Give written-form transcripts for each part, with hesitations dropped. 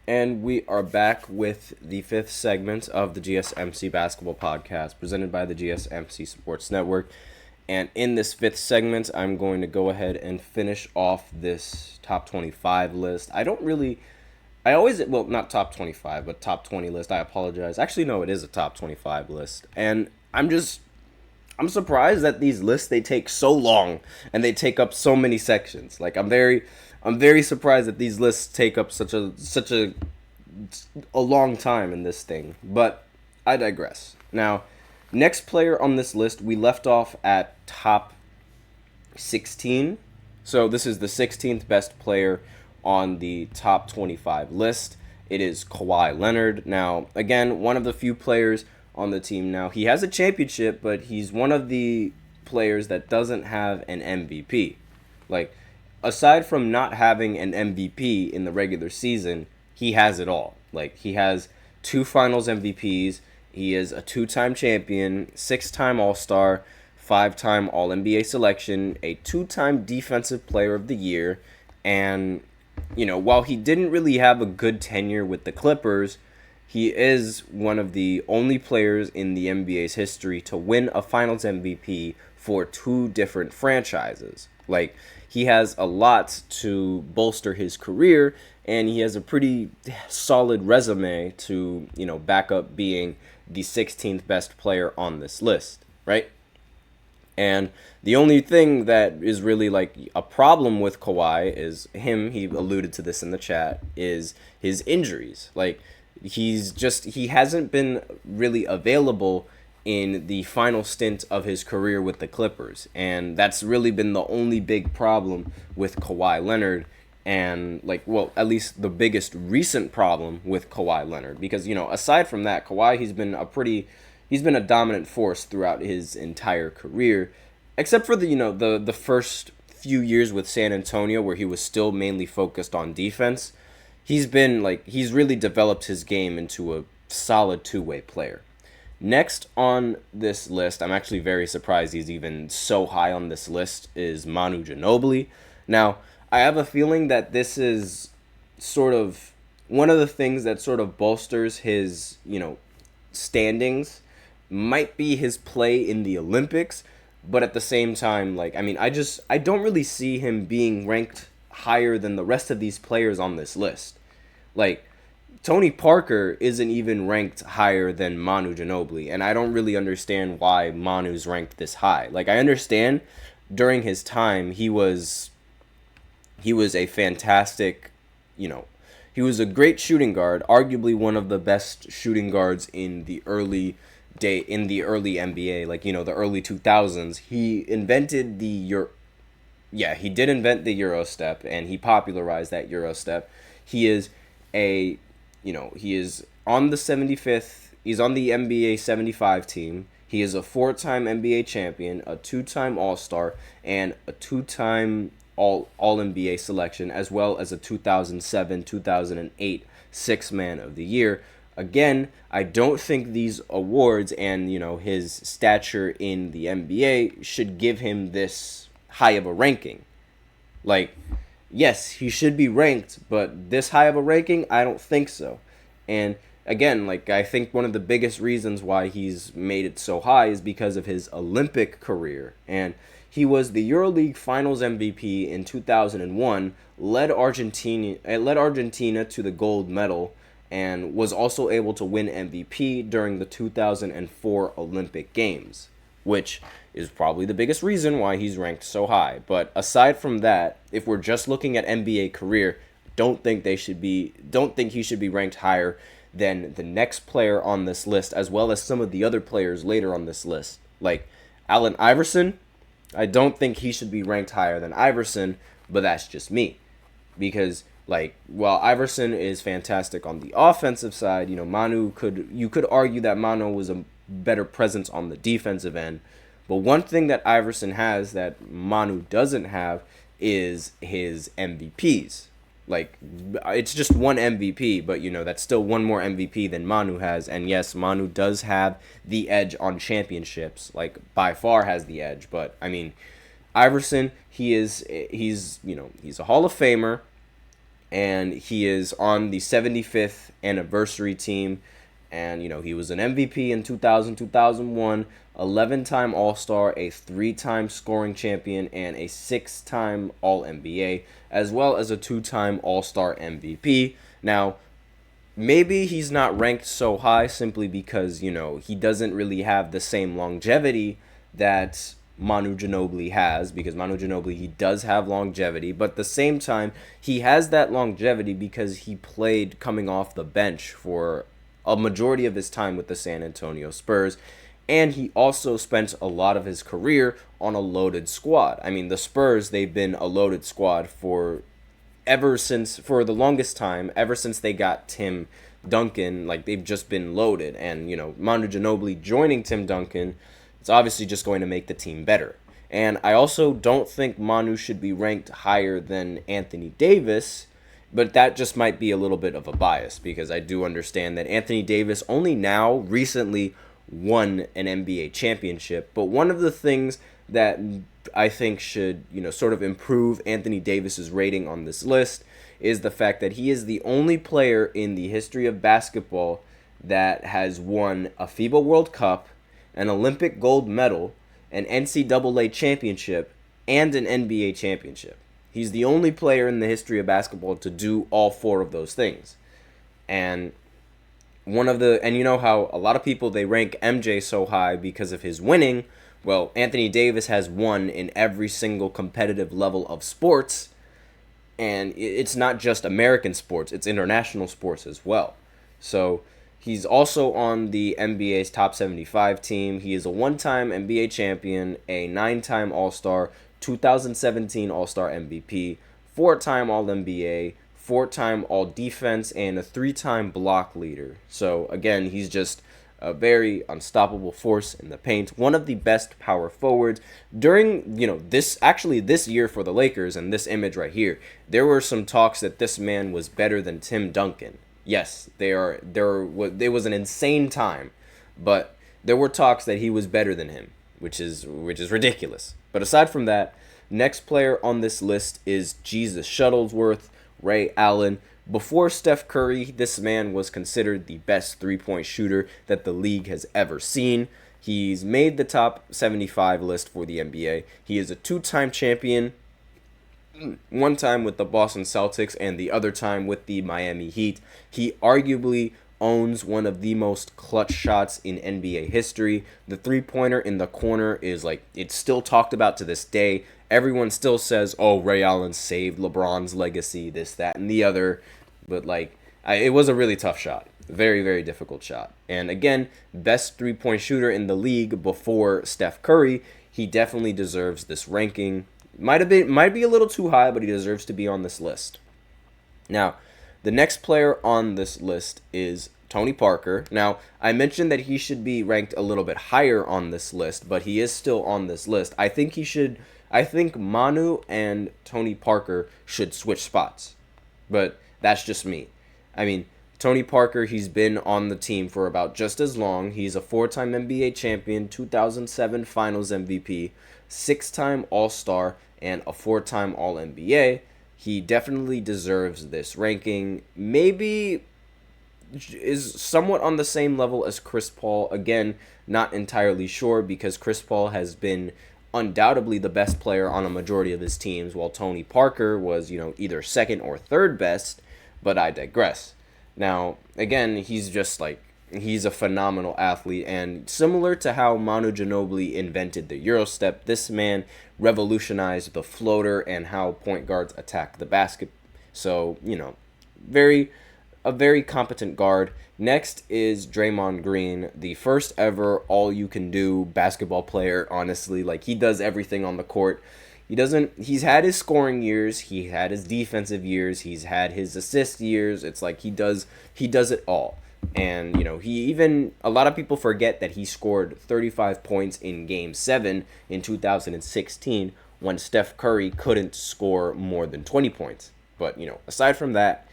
And we are back with the fifth segment of the GSMC Basketball Podcast, presented by the GSMC Sports Network. And in this fifth segment, I'm going to go ahead and finish off this top 25 list. Not top 25, but top 20 list. I apologize. Actually, no, it is a top 25 list. And I'm surprised that these lists, they take so long and they take up so many sections. Like, I'm very surprised that these lists take up such a long time in this thing. But I digress. Now, next player on this list, we left off at top 16. So this is the 16th best player on the top 25 list. It is Kawhi Leonard. Now, again, one of the few players on the team now. He has a championship, but he's one of the players that doesn't have an MVP. Like, aside from not having an MVP in the regular season, he has it all. Like, he has 2 finals MVPs. He is a 2-time champion, 6-time All-Star, 5-time All-NBA selection, a 2-time Defensive Player of the Year, and, while he didn't really have a good tenure with the Clippers, he is one of the only players in the NBA's history to win a Finals MVP for 2 different franchises. Like, he has a lot to bolster his career, and he has a pretty solid resume to, back up being the 16th best player on this list, right? And the only thing that is really like a problem with Kawhi is he alluded to this in the chat, is his injuries. Like, he hasn't been really available in the final stint of his career with the Clippers. And that's really been the only big problem with Kawhi Leonard. And at least the biggest recent problem with Kawhi Leonard. Because, aside from that, Kawhi, he's been a dominant force throughout his entire career. Except for the first few years with San Antonio, where he was still mainly focused on defense. He's really developed his game into a solid 2-way player. Next on this list, I'm actually very surprised he's even so high on this list, is Manu Ginobili. Now, I have a feeling that this is sort of one of the things that sort of bolsters his, standings, might be his play in the Olympics, but at the same time, I don't really see him being ranked higher than the rest of these players on this list. Like, Tony Parker isn't even ranked higher than Manu Ginobili, and I don't really understand why Manu's ranked this high. Like, I understand during his time he was a fantastic, he was a great shooting guard, arguably one of the best shooting guards in the early NBA, the early 2000s. He invented he did invent the Euro step, and he popularized that Euro step. He is he is on the 75th, he's on the NBA 75 team. He is a 4-time NBA champion, a 2-time All-Star, and a 2-time All-NBA selection, as well as a 2007-2008 Sixth Man of the Year. Again, I don't think these awards and, his stature in the NBA should give him this high of a ranking. Like, yes, he should be ranked, but this high of a ranking, I don't think so. And again, I think one of the biggest reasons why he's made it so high is because of his Olympic career. And he was the EuroLeague Finals MVP in 2001, led Argentina to the gold medal, and was also able to win MVP during the 2004 Olympic Games, which is probably the biggest reason why he's ranked so high. But aside from that, if we're just looking at NBA career, don't think he should be ranked higher than the next player on this list, as well as some of the other players later on this list. Like Allen Iverson, I don't think he should be ranked higher than Iverson, but that's just me. Because while Iverson is fantastic on the offensive side, you could argue that Manu was a better presence on the defensive end. But one thing that Iverson has that Manu doesn't have is his MVPs. It's just one MVP, but, that's still one more MVP than Manu has. And yes, Manu does have the edge on championships, by far has the edge. But, Iverson, he's a Hall of Famer. and he is on the 75th anniversary team. And, he was an MVP in 2000, 2001, 11-time All-Star, a 3-time scoring champion, and a 6-time All-NBA, as well as a 2-time All-Star MVP. Now, maybe he's not ranked so high simply because, he doesn't really have the same longevity that Manu Ginobili has, because Manu Ginobili, he does have longevity, but at the same time, he has that longevity because he played coming off the bench for a majority of his time with the San Antonio Spurs, and he also spent a lot of his career on a loaded squad. I mean, the Spurs, they've been a loaded squad for the longest time, ever since they got Tim Duncan. Like, they've just been loaded, and Manu Ginobili joining Tim Duncan, it's obviously just going to make the team better. And I also don't think Manu should be ranked higher than Anthony Davis, but that just might be a little bit of a bias, because I do understand that Anthony Davis only now recently won an NBA championship. But one of the things that I think should, sort of improve Anthony Davis's rating on this list is the fact that he is the only player in the history of basketball that has won a FIBA World Cup, an Olympic gold medal, an NCAA championship, and an NBA championship. He's the only player in the history of basketball to do all 4 of those things. And you know how a lot of people, they rank MJ so high because of his winning. Well, Anthony Davis has won in every single competitive level of sports. And it's not just American sports, it's international sports as well. So he's also on the NBA's top 75 team. He is a 1-time NBA champion, a 9-time All-Star, 2017 All-Star MVP, 4-time All-NBA, 4-time All-Defense, and a 3-time block leader. So again, he's just a very unstoppable force in the paint. One of the best power forwards during, this year for the Lakers, and this image right here, there were some talks that this man was better than Tim Duncan. Yes, it was an insane time, but there were talks that he was better than him, which is ridiculous. But aside from that, next player on this list is Jesus Shuttlesworth, Ray Allen. Before Steph Curry, this man was considered the best three-point shooter that the league has ever seen. He's made the top 75 list for the NBA. He is a 2-time champion, one time with the Boston Celtics and the other time with the Miami Heat. He arguably owns one of the most clutch shots in NBA history. The three-pointer in the corner is it's still talked about to this day. Everyone still says, oh, Ray Allen saved LeBron's legacy, this, that, and the other. But it was a really tough shot. Very, very difficult shot. And again, best three-point shooter in the league before Steph Curry. He definitely deserves this ranking. Might be a little too high, but he deserves to be on this list. Now, the next player on this list is Tony Parker. Now, I mentioned that he should be ranked a little bit higher on this list, but he is still on this list. I think Manu and Tony Parker should switch spots. But that's just me. I mean, Tony Parker, he's been on the team for about just as long. He's a 4-time NBA champion, 2007 Finals MVP, 6-time All-Star, and a 4-time All-NBA. He definitely deserves this ranking. Maybe is somewhat on the same level as Chris Paul. Again, not entirely sure, because Chris Paul has been undoubtedly the best player on a majority of his teams, while Tony Parker was, either second or third best, but I digress. Now, again, he's a phenomenal athlete, and similar to how Manu Ginobili invented the Euro step, this man revolutionized the floater and how point guards attack the basket. So, a very competent guard. Next is Draymond Green, the first ever all-you-can-do basketball player, honestly. He does everything on the court. He's had his scoring years, he had his defensive years, he's had his assist years. It's he does it all. And, a lot of people forget that he scored 35 points in Game 7 in 2016 when Steph Curry couldn't score more than 20 points. But, aside from that,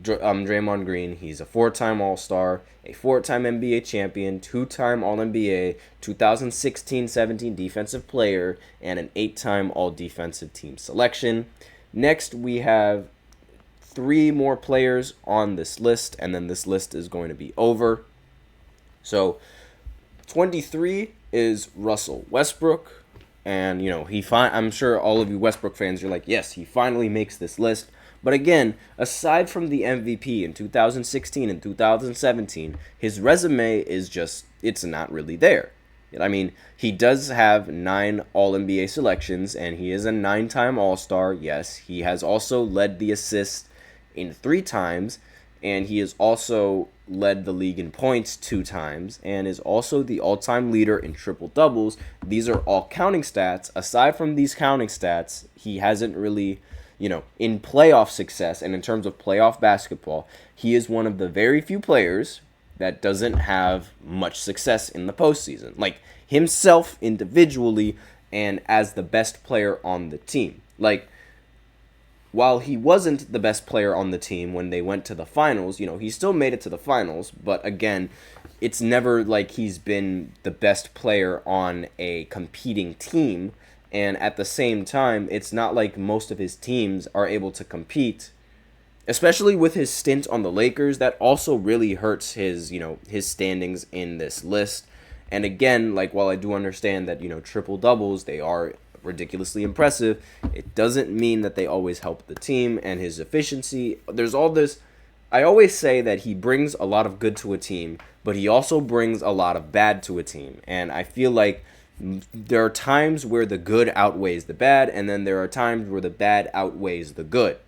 Draymond Green, he's a 4-time All-Star, a 4-time NBA champion, 2-time All-NBA, 2016-17 Defensive Player, and an 8-time All-Defensive Team selection. Next, we have 3 more players on this list, and then this list is going to be over. So 23 is Russell Westbrook, and I'm sure all of you Westbrook fans are like, yes, he finally makes this list. But again, aside from the MVP in 2016 and 2017, his resume is just, it's not really there. I mean, he does have 9 All-NBA selections, and he is a 9-time All-Star. Yes, he has also led the assists in 3 times, and he has also led the league in points 2 times, and is also the all-time leader in triple-doubles. These are all counting stats. Aside from these counting stats, he hasn't really, in playoff success and in terms of playoff basketball, he is one of the very few players that doesn't have much success in the postseason, like himself individually and as the best player on the team. Like, while he wasn't the best player on the team when they went to the finals, he still made it to the finals, but again, it's never like he's been the best player on a competing team, and at the same time, it's not like most of his teams are able to compete. Especially with his stint on the Lakers, that also really hurts his standings in this list. And again, like, while I do understand that, triple doubles, they are ridiculously impressive, it doesn't mean that they always help the team and his efficiency. There's all this. I always say that he brings a lot of good to a team, but he also brings a lot of bad to a team. And I feel like there are times where the good outweighs the bad, and then there are times where the bad outweighs the good.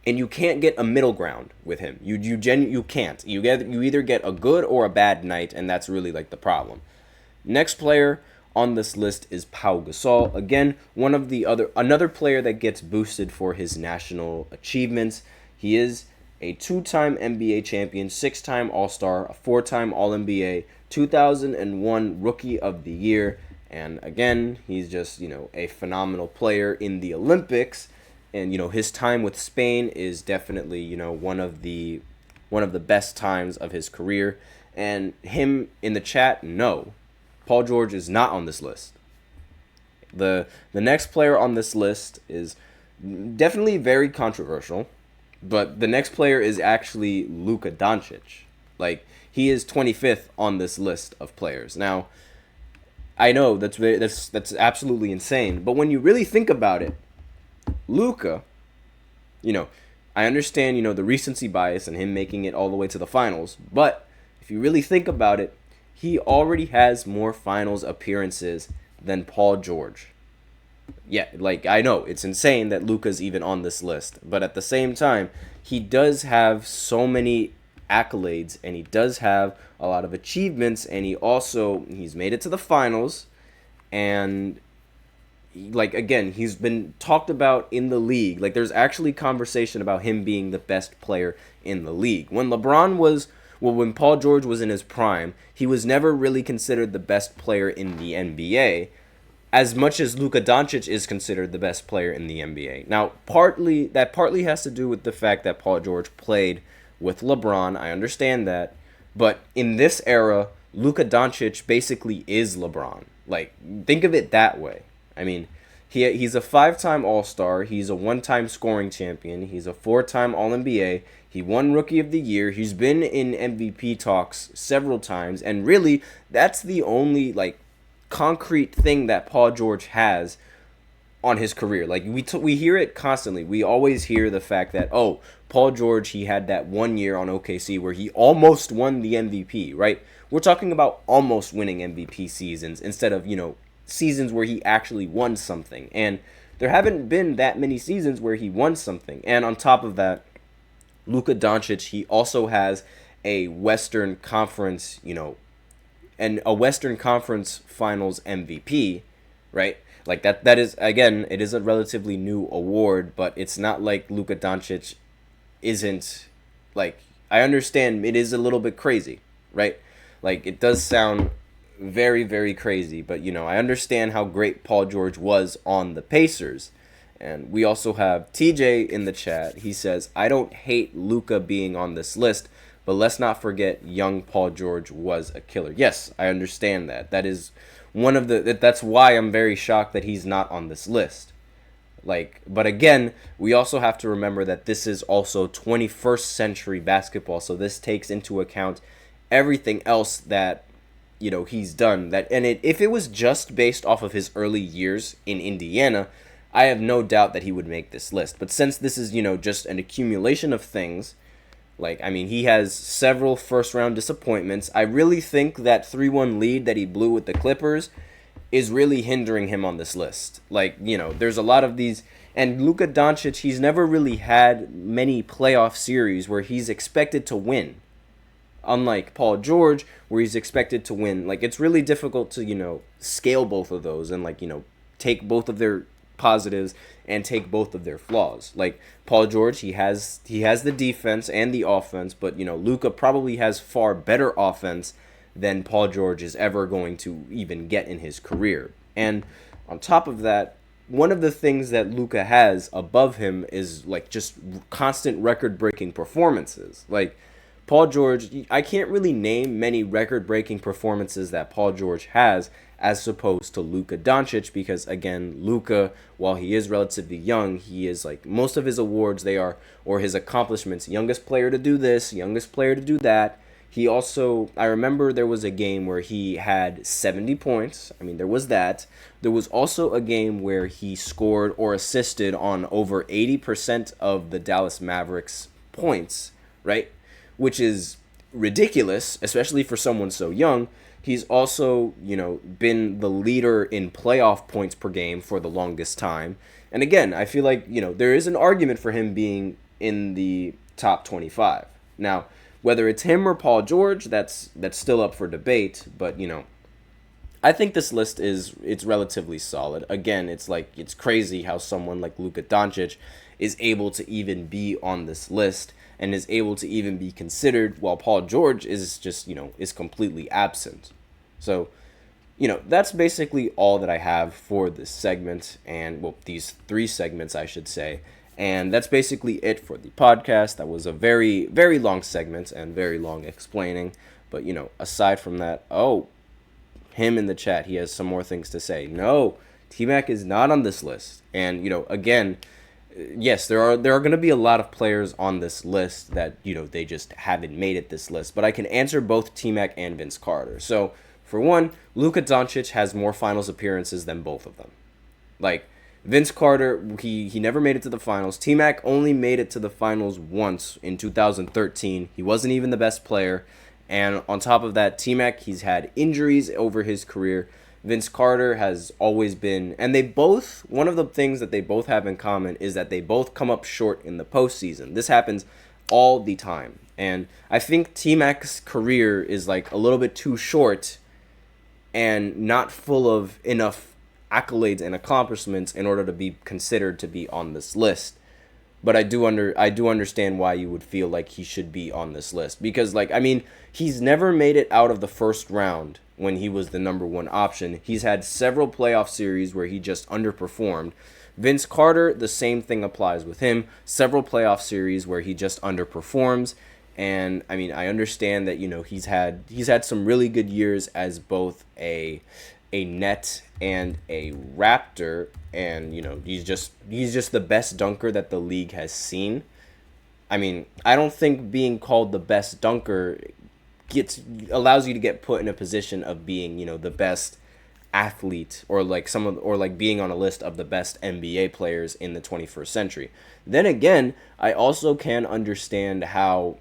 And you can't get a middle ground with him. You can't. You either get a good or a bad night, and that's really like the problem. Next player on this list is Pau Gasol. Again, another player that gets boosted for his national achievements. He is a 2-time NBA champion, 6-time All-Star, a 4-time All-NBA, 2001 Rookie of the Year, and again, he's just, a phenomenal player in the Olympics. And his time with Spain is definitely one of the best times of his career. And him in the chat, no, Paul George is not on this list. The next player on this list is definitely very controversial, but the next player is actually Luka Doncic. Like, he is 25th on this list of players. Now, I know that's absolutely insane, but when you really think about it, Luka, I understand, the recency bias and him making it all the way to the finals, but if you really think about it, he already has more finals appearances than Paul George. Yeah, like, I know, it's insane that Luka's even on this list, but at the same time, he does have so many accolades, and he does have a lot of achievements, and he's made it to the finals, and like, again, he's been talked about in the league. Like, there's actually conversation about him being the best player in the league. When when Paul George was in his prime, he was never really considered the best player in the NBA, as much as Luka Doncic is considered the best player in the NBA. Now, partly has to do with the fact that Paul George played with LeBron. I understand that. But in this era, Luka Doncic basically is LeBron. Like, think of it that way. I mean, he's a 5-time All-Star. He's a 1-time scoring champion. He's a 4-time All-NBA. He won Rookie of the Year. He's been in MVP talks several times. And really, that's the only, like, concrete thing that Paul George has on his career. Like, we hear it constantly. We always hear the fact that, Paul George, he had that 1 year on OKC where he almost won the MVP, right? We're talking about almost winning MVP seasons instead of, seasons where he actually won something. And there haven't been that many seasons where he won something. And on top of that, Luka Doncic, he also has a Western Conference, and a Western Conference Finals MVP, right? Like, that is, again, it is a relatively new award, but it's not like Luka Doncic isn't, like, I understand it is a little bit crazy, right? Like, it does sound very, very crazy, but I understand how great Paul George was on the Pacers. And we also have TJ in the chat. He says, I don't hate Luka being on this list, but let's not forget young Paul George was a killer. Yes, I understand that. That is that's why I'm very shocked that he's not on this list. Like, but again, we also have to remember that this is also 21st century basketball, so this takes into account everything else that he's done. That and if it was just based off of his early years in Indiana, I have no doubt that he would make this list. But since this is just an accumulation of things, like, I mean, he has several first round disappointments. I really think that 3-1 lead that he blew with the Clippers is really hindering him on this list. Like, there's a lot of these. And Luka Doncic, he's never really had many playoff series where he's expected to win. Unlike Paul George, where he's expected to win. Like, it's really difficult to, scale both of those and, like, take both of their positives and take both of their flaws. Like, Paul George, he has the defense and the offense, but, Luka probably has far better offense than Paul George is ever going to even get in his career. And on top of that, one of the things that Luka has above him is, like, just constant record-breaking performances. Like, Paul George, I can't really name many record-breaking performances that Paul George has as opposed to Luka Doncic, because, again, Luka, while he is relatively young, he is, like, most of his awards, or his accomplishments, youngest player to do this, youngest player to do that. He also, I remember there was a game where he had 70 points. I mean, there was that. There was also a game where he scored or assisted on over 80% of the Dallas Mavericks points, right? Which is ridiculous, especially for someone so young. He's also, been the leader in playoff points per game for the longest time. And again, I feel like, there is an argument for him being in the top 25. Now, whether it's him or Paul George, that's still up for debate. But, I think this list it's relatively solid. Again, it's crazy how someone like Luka Doncic is able to even be on this list and is able to even be considered, while Paul George is just, is completely absent. So, that's basically all that I have for this segment, and, well, these 3 segments, I should say. And that's basically it for the podcast. That was a very, very long segment and very long explaining. But, aside from that, him in the chat, he has some more things to say. No, T-Mac is not on this list. And, again, yes, there are going to be a lot of players on this list that, they just haven't made it this list. But I can answer both T-Mac and Vince Carter. So, for one, Luka Doncic has more finals appearances than both of them. Like, Vince Carter, he never made it to the finals. T-Mac only made it to the finals once in 2013. He wasn't even the best player. And on top of that, T-Mac, he's had injuries over his career. Vince Carter has always been, and one of the things that they both have in common is that they both come up short in the postseason. This happens all the time. And I think T-Mac's career is, like, a little bit too short and not full of enough accolades and accomplishments in order to be considered to be on this list. But I do understand why you would feel like he should be on this list, because, like, I mean, he's never made it out of the first round when he was the number 1 option. He's had several playoff series where he just underperformed. Vince Carter, the same thing applies with him. Several playoff series where he just underperforms. And I mean, I understand that, he's had some really good years as both a Net and a Raptor, and he's just the best dunker that the league has seen. I mean, I don't think being called the best dunker allows you to get put in a position of being, the best athlete, or like being on a list of the best NBA players in the 21st century. Then again, I also can understand how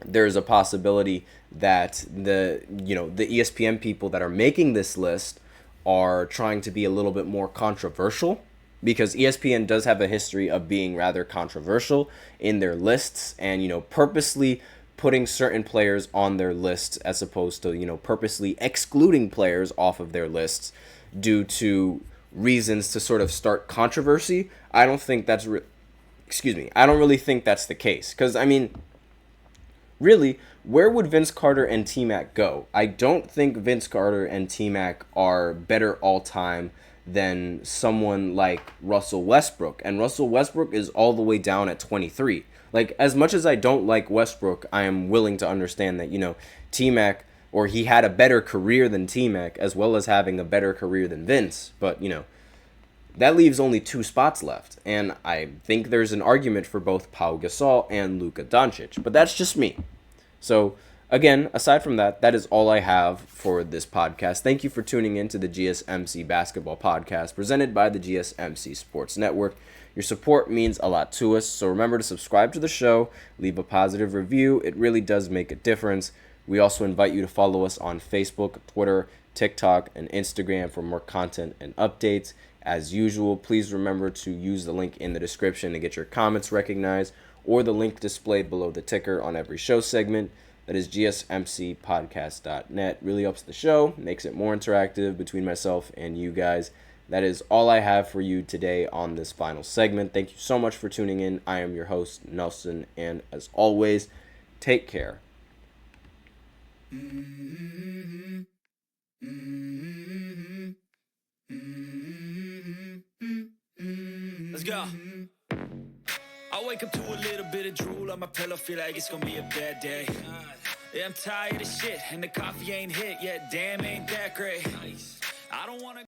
there's a possibility that the ESPN people that are making this list are trying to be a little bit more controversial, because ESPN does have a history of being rather controversial in their lists and, purposely putting certain players on their lists as opposed to, purposely excluding players off of their lists due to reasons to sort of start controversy. I don't think that's I don't really think that's the case, because, I mean, really, where would Vince Carter and T-Mac go? I don't think Vince Carter and T-Mac are better all-time than someone like Russell Westbrook. And Russell Westbrook is all the way down at 23. Like, as much as I don't like Westbrook, I am willing to understand that, T-Mac, or he had a better career than T-Mac, as well as having a better career than Vince. But, that leaves only 2 spots left, and I think there's an argument for both Pau Gasol and Luka Doncic, but that's just me. So, again, aside from that, that is all I have for this podcast. Thank you for tuning in to the GSMC Basketball Podcast presented by the GSMC Sports Network. Your support means a lot to us, so remember to subscribe to the show, leave a positive review. It really does make a difference. We also invite you to follow us on Facebook, Twitter, TikTok, and Instagram for more content and updates. As usual, please remember to use the link in the description to get your comments recognized, or the link displayed below the ticker on every show segment. That is gsmcpodcast.net. Really helps the show, makes it more interactive between myself and you guys. That is all I have for you today on this final segment. Thank you so much for tuning in. I am your host, Nelson, and as always, take care. Let's go. I wake up to a little bit of drool on my pillow, feel like it's gonna be a bad day. Yeah, I'm tired of shit, and the coffee ain't hit yet. Damn, ain't that great. I don't wanna